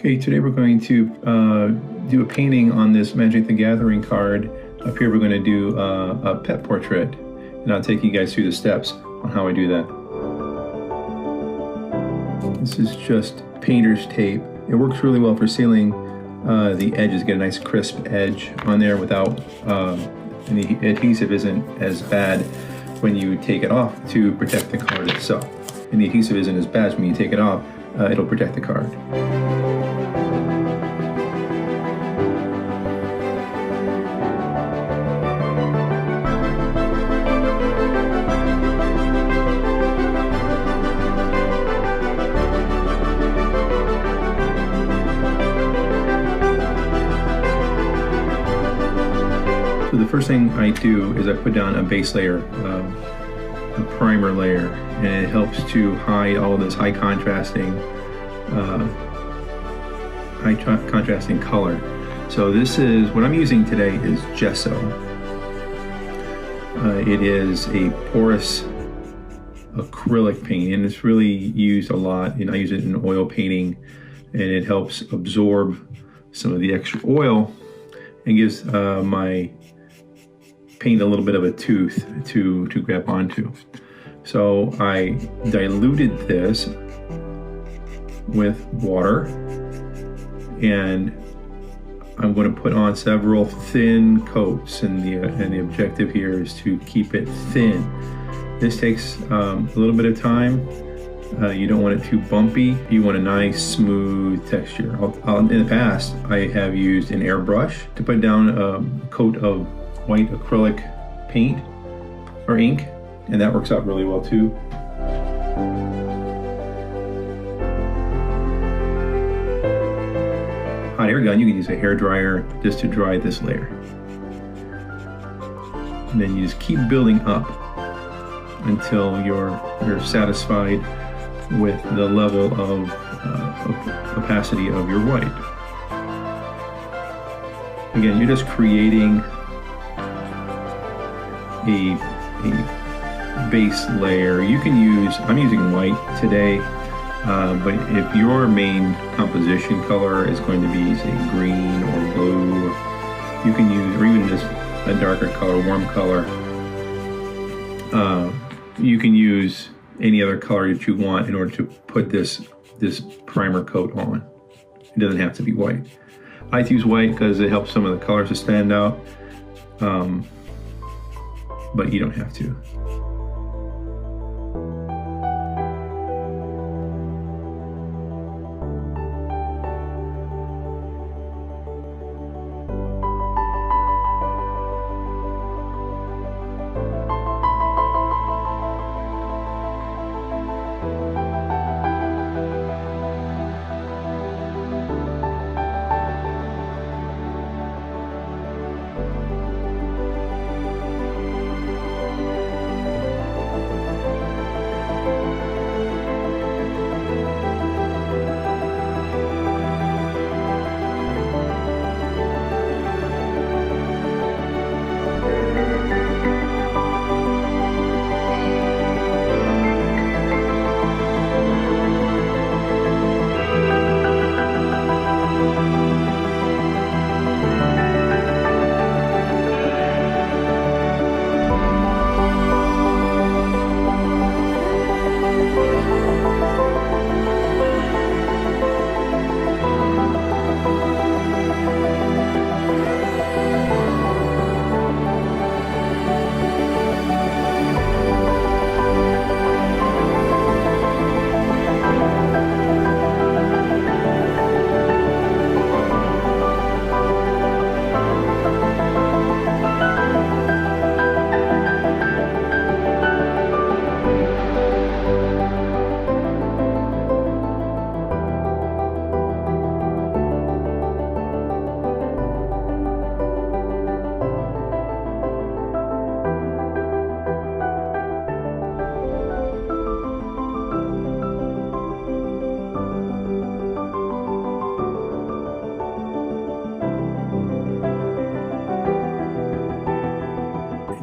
Okay, today we're going to do a painting on this Magic the Gathering card. Up here we're going to do a pet portrait, and I'll take you guys through the steps on how I do that. This is just painter's tape. It works really well for sealing the edges, get a nice crisp edge on there without, and the adhesive isn't as bad when you take it off to protect the card itself. And the adhesive isn't as bad when you take it off, it'll protect the card. So the first thing I do is I put down a base layer, a primer layer, and it helps to hide all of this high contrasting color. So this is, what I'm using today is gesso. It is a porous acrylic paint, and it's really used a lot, and I use it in oil painting, and it helps absorb some of the extra oil and gives my paint a little bit of a tooth to grab onto. So I diluted this with water, and I'm going to put on several thin coats, and the objective here is to keep it thin. This takes a little bit of time. You don't want it too bumpy. You want a nice smooth texture. In the past, I have used an airbrush to put down a coat of white acrylic paint or ink, and that works out really well too. Hot air gun, you can use a hair dryer just to dry this layer. And then you just keep building up until you're satisfied with the level of opacity of your white. Again, you're just creating a base layer. You can use, I'm using white today, but if your main composition color is going to be, say, green or blue, you can use, or even just a darker color, warm color, you can use any other color that you want in order to put this primer coat on. It doesn't have to be white. I like to use white because it helps some of the colors to stand out, but you don't have to.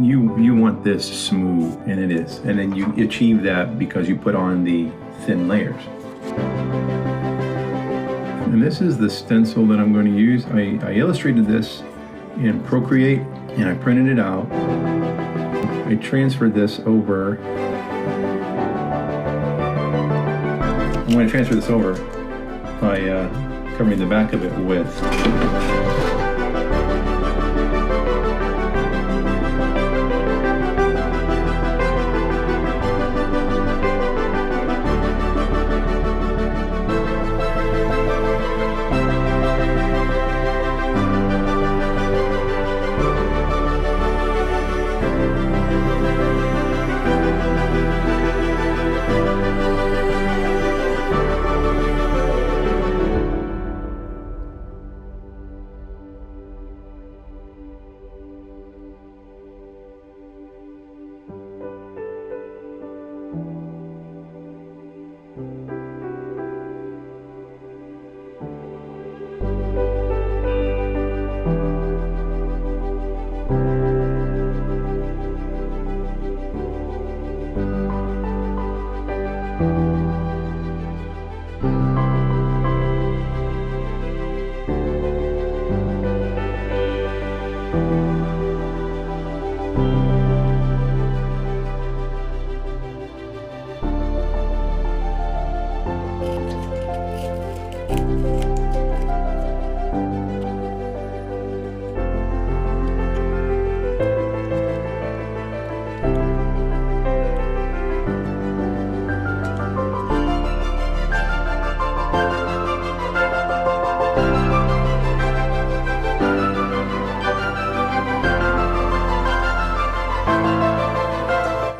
You want this smooth, and it is. And then you achieve that because you put on the thin layers. And this is the stencil that I'm going to use. I illustrated this in Procreate and I printed it out. I transferred this over. I'm going to transfer this over by covering the back of it with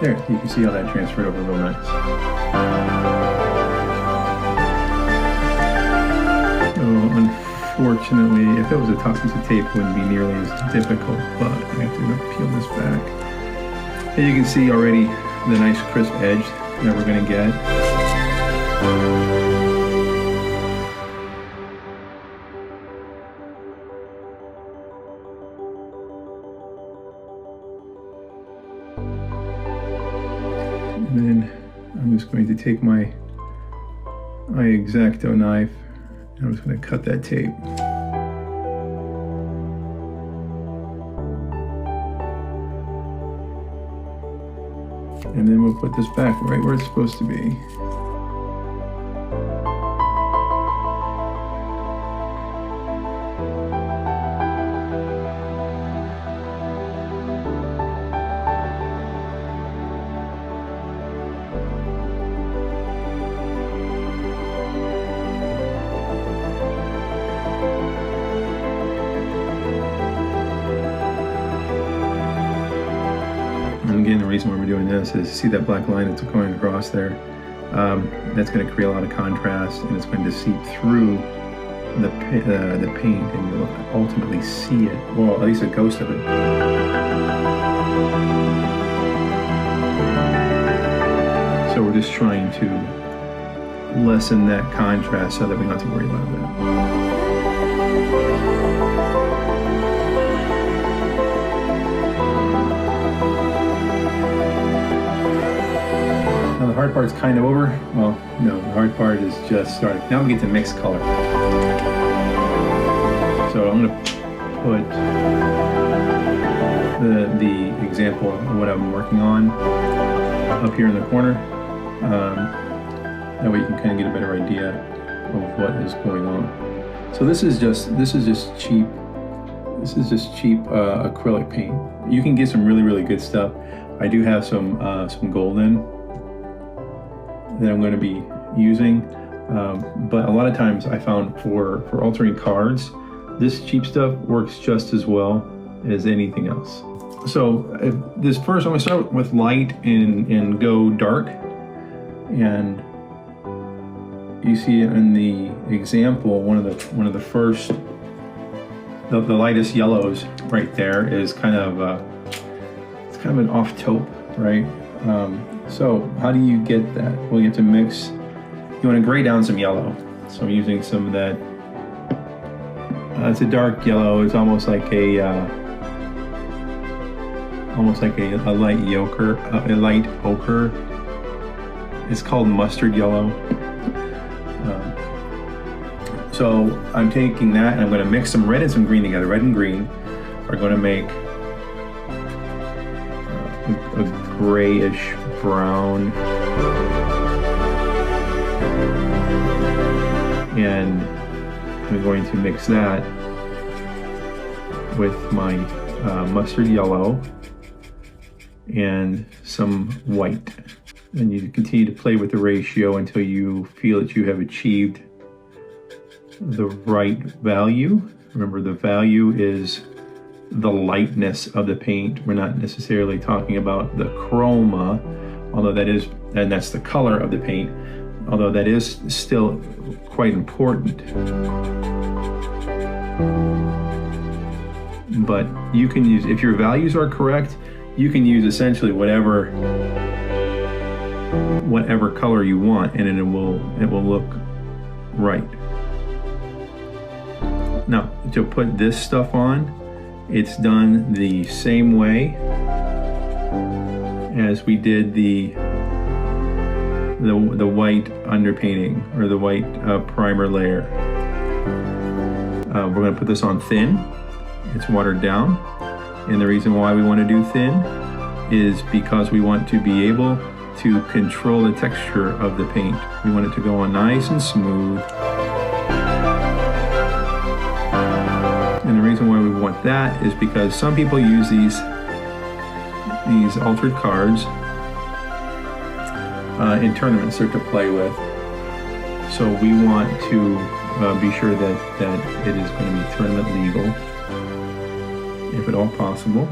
there. You can see how that transferred over real nice. So unfortunately, if it was a top piece of tape, it wouldn't be nearly as difficult, but I have to peel this back. And you can see already the nice crisp edge that we're going to get. And then I'm just going to take my X-Acto knife and I'm just going to cut that tape. And then we'll put this back right where it's supposed to be. And again, the reason why we're doing this is see that black line that's going across there. That's going to create a lot of contrast, and it's going to seep through the paint, and you'll ultimately see it, well, at least a ghost of it. So we're just trying to lessen that contrast so that we don't have to worry about that. Now the hard part's kind of over. Well, no, the hard part is just starting. Now we get to mix color. So I'm going to put the example of what I'm working on up here in the corner. That way you can kind of get a better idea of what is going on. So this is just cheap. This is just cheap acrylic paint. You can get some really good stuff. I do have some golden that I'm going to be using, but a lot of times I found for altering cards, this cheap stuff works just as well as anything else. So this first, I'm going to start with light and go dark, and you see in the example one of the first, the lightest yellows right there is kind of it's kind of an off taupe, right? So how do you get that? Well, you have to mix. You want to gray down some yellow. So I'm using some of that. It's a dark yellow. It's almost like a light ochre. It's called mustard yellow. So I'm taking that and I'm going to mix some red and some green together. Red and green are going to make a grayish brown. And I'm going to mix that with my mustard yellow and some white. And you continue to play with the ratio until you feel that you have achieved the right value. Remember, the value is the lightness of the paint. We're not necessarily talking about the chroma, although that is, and that's the color of the paint, although that is still quite important. But you can use, if your values are correct, you can use essentially whatever color you want, and it will look right. Now, to put this stuff on, it's done the same way as we did the white underpainting, or the white primer layer. We're going to put this on thin. It's watered down, and the reason why we want to do thin is because we want to be able to control the texture of the paint. We want it to go on nice and smooth. And the reason why we want that is because some people use these altered cards in tournaments or to play with. So we want to be sure that it is going to be tournament legal, if at all possible.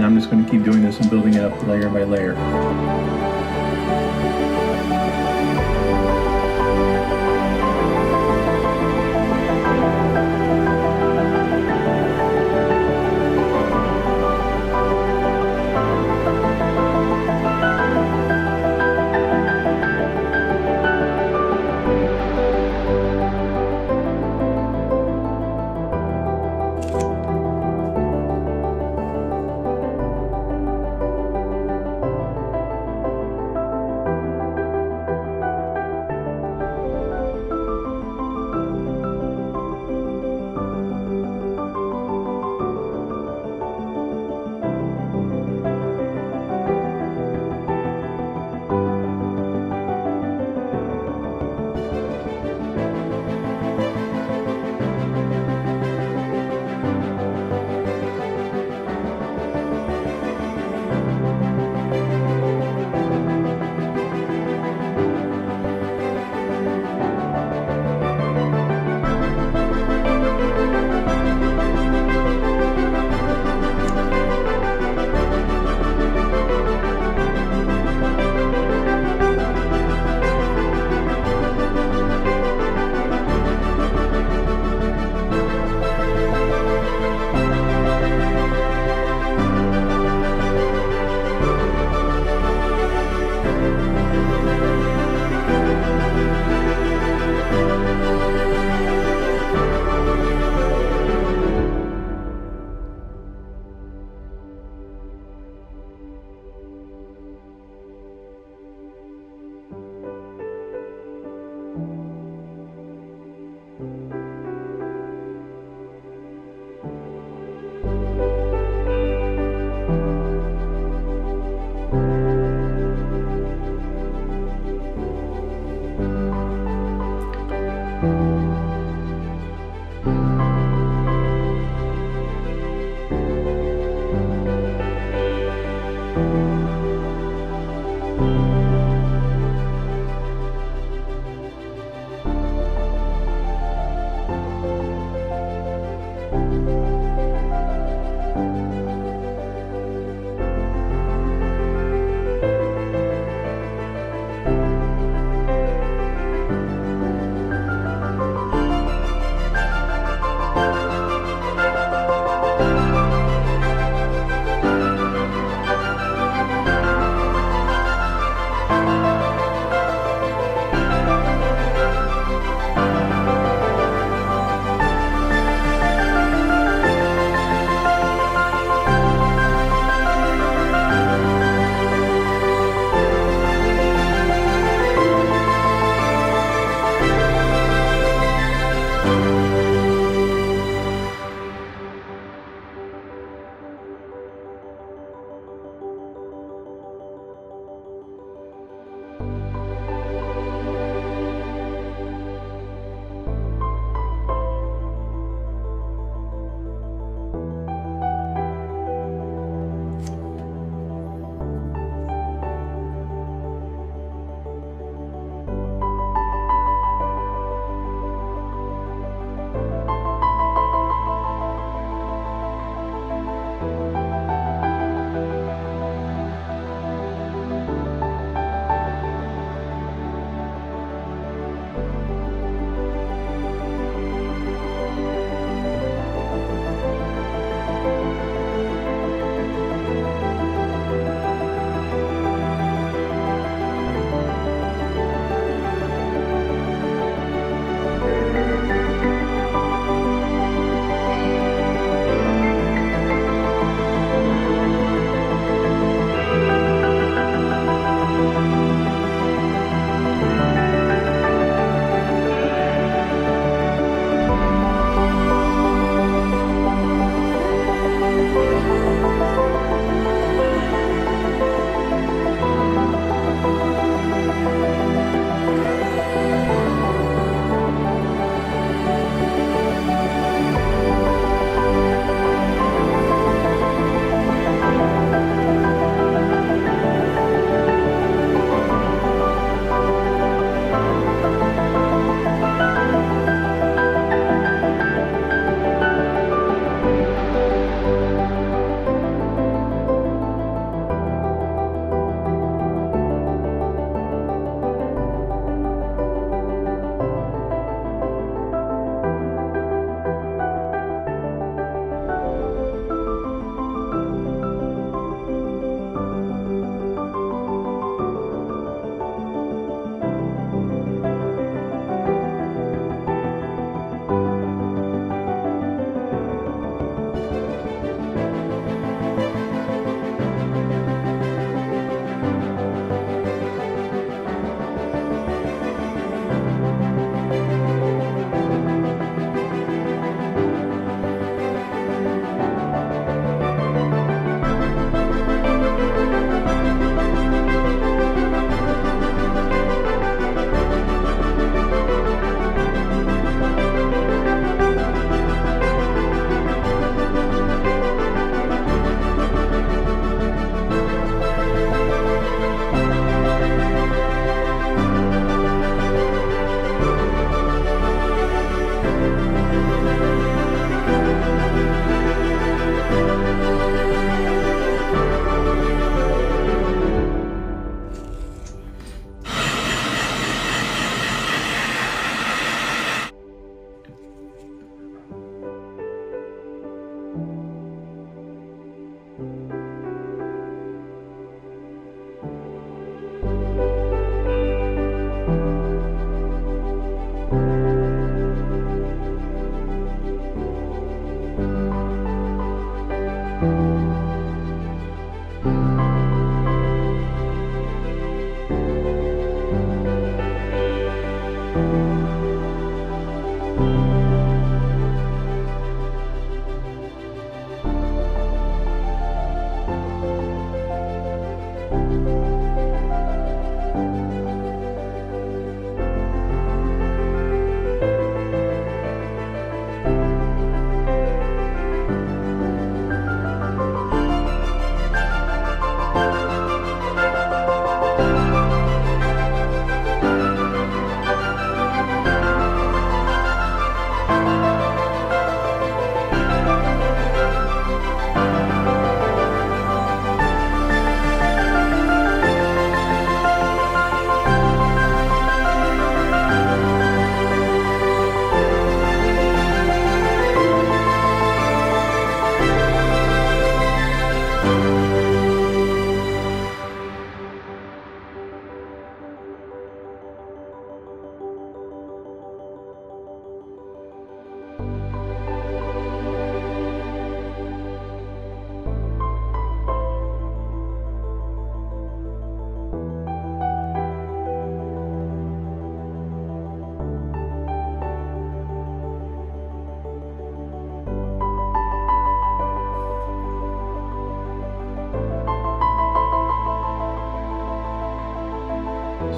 I'm just going to keep doing this and building it up layer by layer.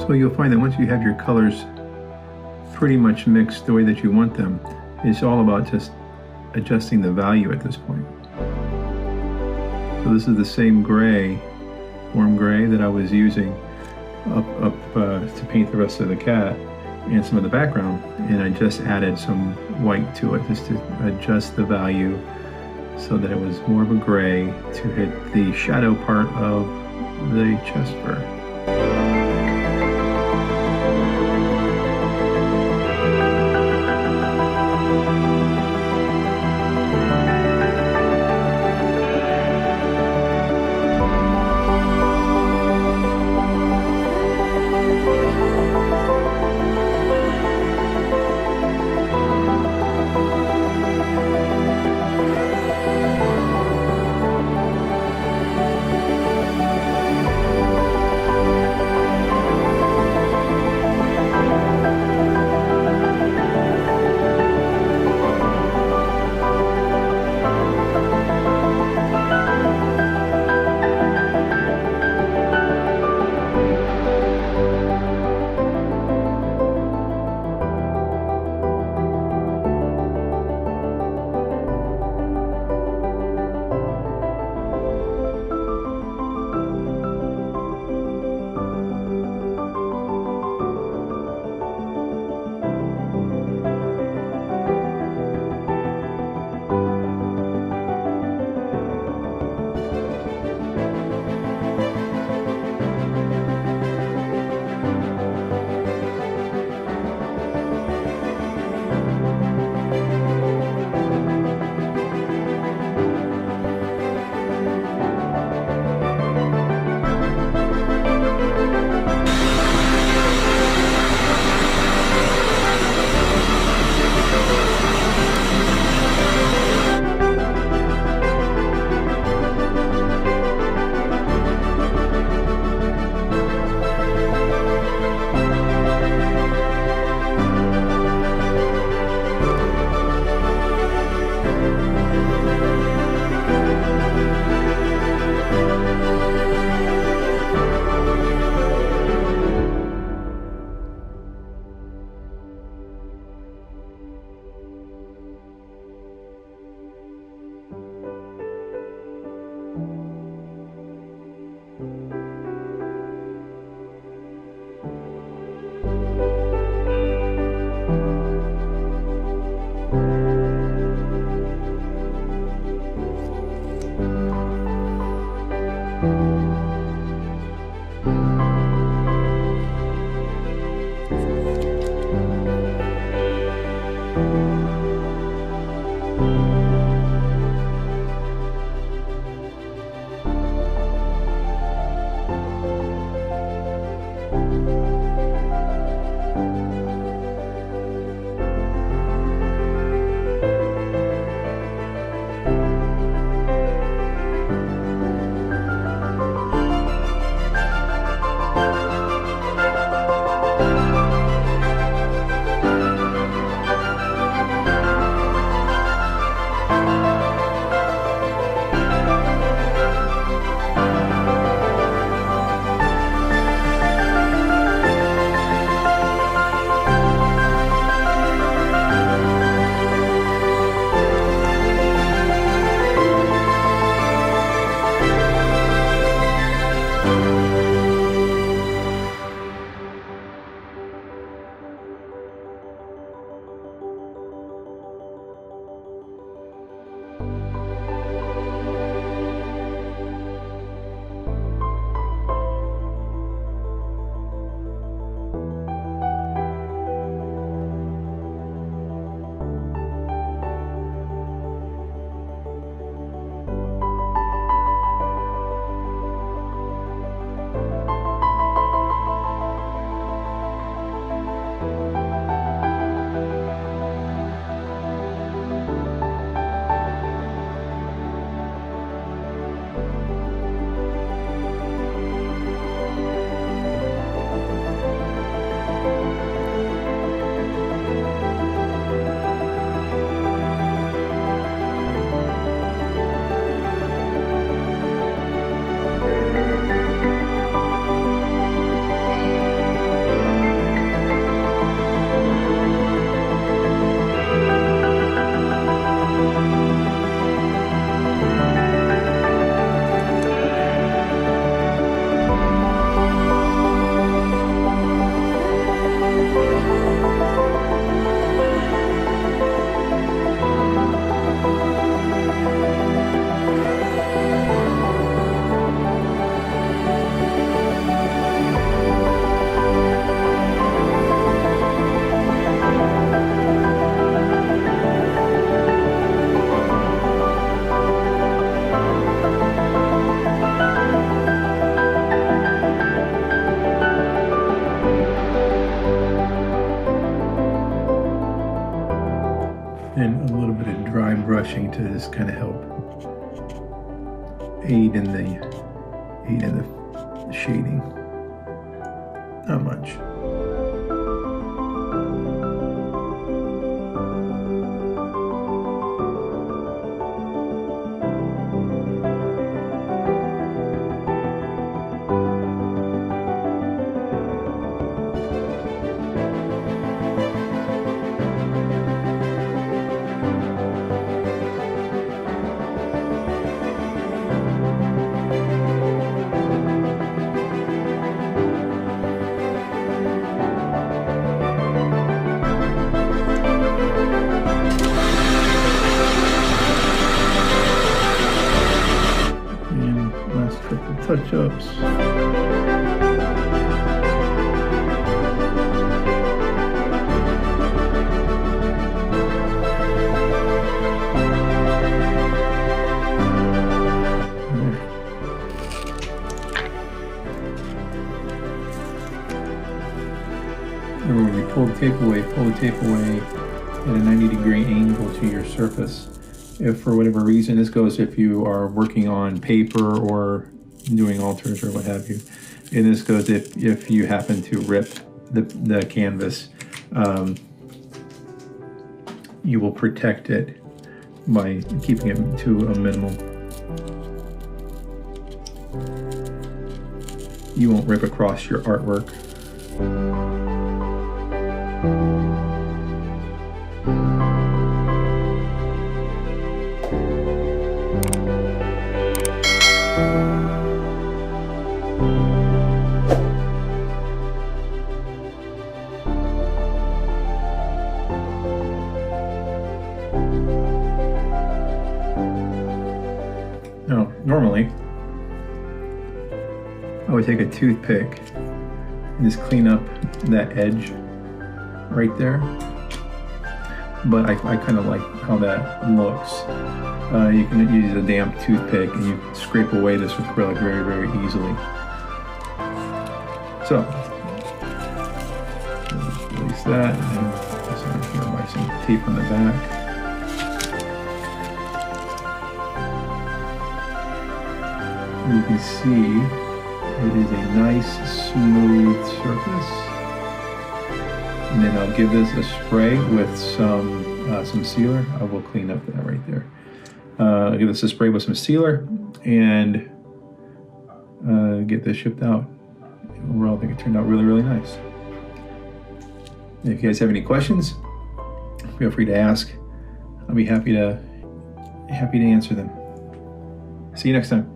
So you'll find that once you have your colors pretty much mixed the way that you want them, it's all about just adjusting the value at this point. So this is the same gray, warm gray, that I was using to paint the rest of the cat and some of the background, and I just added some white to it just to adjust the value so that it was more of a gray to hit the shadow part of the chest fur. just kind of help aid in the shading. Not much. Touch-ups. Remember, when you pull the tape away at a 90-degree angle to your surface. If for whatever reason, this goes if you are working on paper or doing altars or what have you. And this goes if you happen to rip the canvas, you will protect it by keeping it to a minimum. You won't rip across your artwork. Now, normally, I would take a toothpick and just clean up that edge right there. But I kind of like how that looks. You can use a damp toothpick and you scrape away this acrylic very, very easily. So, release that and just on here by some tape on the back. You can see it is a nice smooth surface. And then I'll give this a spray with some sealer. I will clean up that right there. I'll give this a spray with some sealer and get this shipped out. Overall, I think it turned out really, really nice. If you guys have any questions, feel free to ask. I'll be happy to answer them. See you next time.